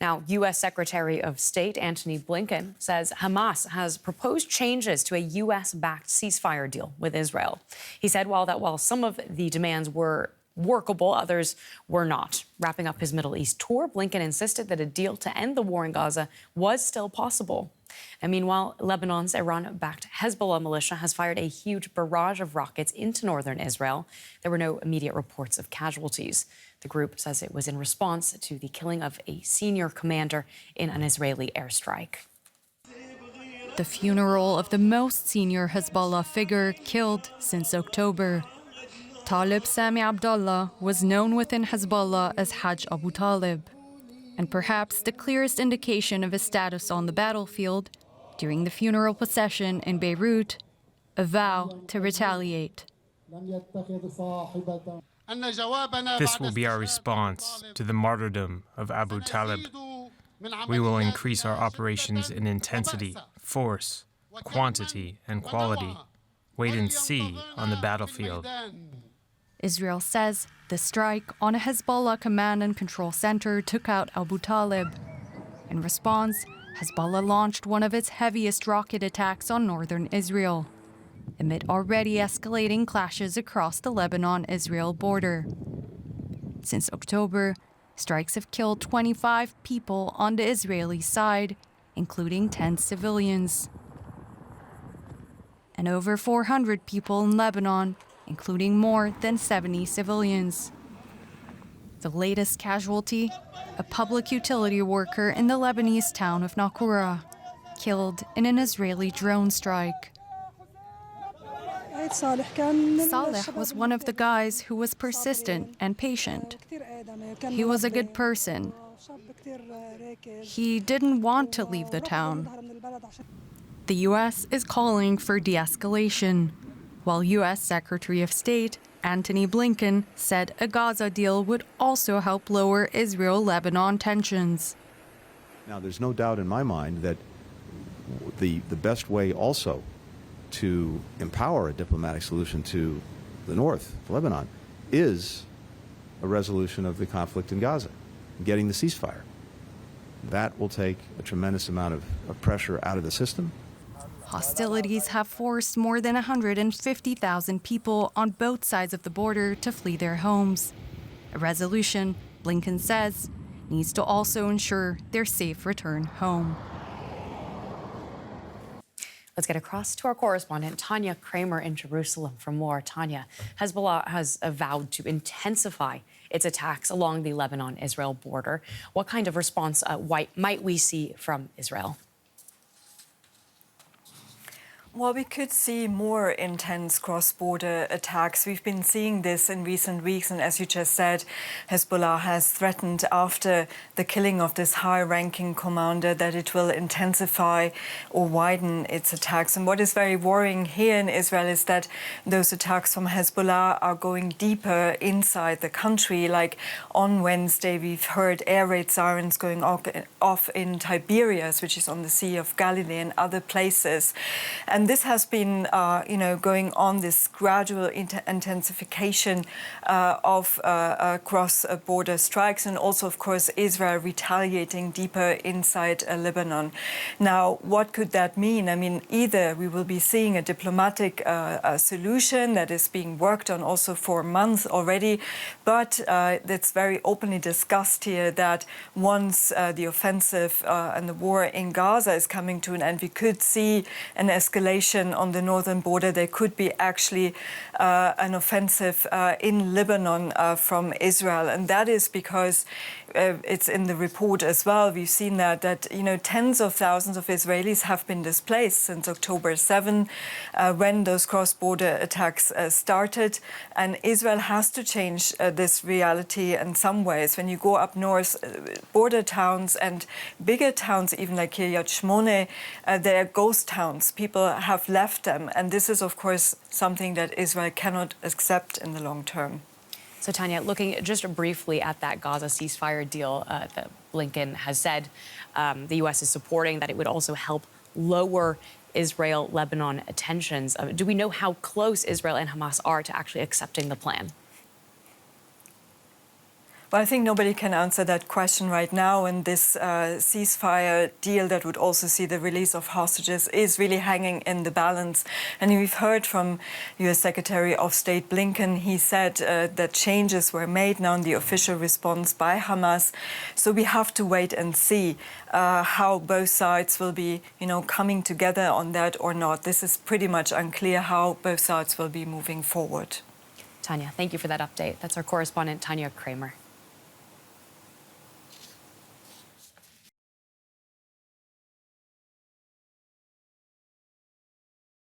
Now, U.S. Secretary of State Antony Blinken says Hamas has proposed changes to a U.S.-backed ceasefire deal with Israel. He said while some of the demands were workable, others were not. Wrapping up his Middle East tour, Blinken insisted that a deal to end the war in Gaza was still possible. And meanwhile, Lebanon's Iran-backed Hezbollah militia has fired a huge barrage of rockets into northern Israel. There were no immediate reports of casualties. The group says it was in response to the killing of a senior commander in an Israeli airstrike. The funeral of the most senior Hezbollah figure killed since October. Talib Sami Abdullah was known within Hezbollah as Hajj Abu Talib, and perhaps the clearest indication of his status on the battlefield during the funeral procession in Beirut, a vow to retaliate. This will be our response to the martyrdom of Abu Talib. We will increase our operations in intensity, force, quantity, and quality. Wait and see on the battlefield. Israel says the strike on a Hezbollah command and control center took out Abu Talib. In response, Hezbollah launched one of its heaviest rocket attacks on northern Israel, amid already escalating clashes across the Lebanon-Israel border. Since October, strikes have killed 25 people on the Israeli side, including 10 civilians, and over 400 people in Lebanon, including more than 70 civilians. The latest casualty, a public utility worker in the Lebanese town of Naqoura, killed in an Israeli drone strike. Saleh was one of the guys who was persistent and patient. He was a good person. He didn't want to leave the town. The U.S. is calling for de-escalation, while U.S. Secretary of State Antony Blinken said a Gaza deal would also help lower Israel-Lebanon tensions. Now, there's no doubt in my mind that the best way also to empower a diplomatic solution to the north, Lebanon, is a resolution of the conflict in Gaza, getting the ceasefire. That will take a tremendous amount of pressure out of the system. Hostilities have forced more than 150,000 people on both sides of the border to flee their homes. A resolution, Blinken says, needs to also ensure their safe return home. Let's get across to our correspondent, Tania Krämer in Jerusalem for more. Tania, Hezbollah has vowed to intensify its attacks along the Lebanon-Israel border. What kind of response might we see from Israel? Well, we could see more intense cross-border attacks. We've been seeing this in recent weeks, and as you just said, Hezbollah has threatened after the killing of this high-ranking commander that it will intensify or widen its attacks. And what is very worrying here in Israel is that those attacks from Hezbollah are going deeper inside the country. Like on Wednesday, we've heard air raid sirens going off in Tiberias, which is on the Sea of Galilee, and other places. And this has been, going on, this gradual intensification of cross-border strikes, and also, of course, Israel retaliating deeper inside Lebanon. Now, what could that mean? I mean, either we will be seeing a diplomatic solution that is being worked on also for months already, but it's very openly discussed here that once the offensive and the war in Gaza is coming to an end, we could see an escalation on the northern border. There could be actually an offensive in Lebanon from Israel, and that is because it's in the report as well. We've seen that tens of thousands of Israelis have been displaced since October 7, when those cross-border attacks started, and Israel has to change this reality in some ways. When you go up north, border towns and bigger towns, even like Kiryat Shmone, they are ghost towns. People have left them, and this is, of course, something that Israel cannot accept in the long term. So, Tania, looking just briefly at that Gaza ceasefire deal that Blinken has said the U.S. is supporting, that it would also help lower Israel-Lebanon tensions. Do we know how close Israel and Hamas are to actually accepting the plan? Well, I think nobody can answer that question right now, and this ceasefire deal that would also see the release of hostages is really hanging in the balance. And we've heard from U.S. Secretary of State Blinken. He said that changes were made now in the official response by Hamas. So we have to wait and see how both sides will be, coming together on that or not. This is pretty much unclear how both sides will be moving forward. Tania, thank you for that update. That's our correspondent, Tania Krämer.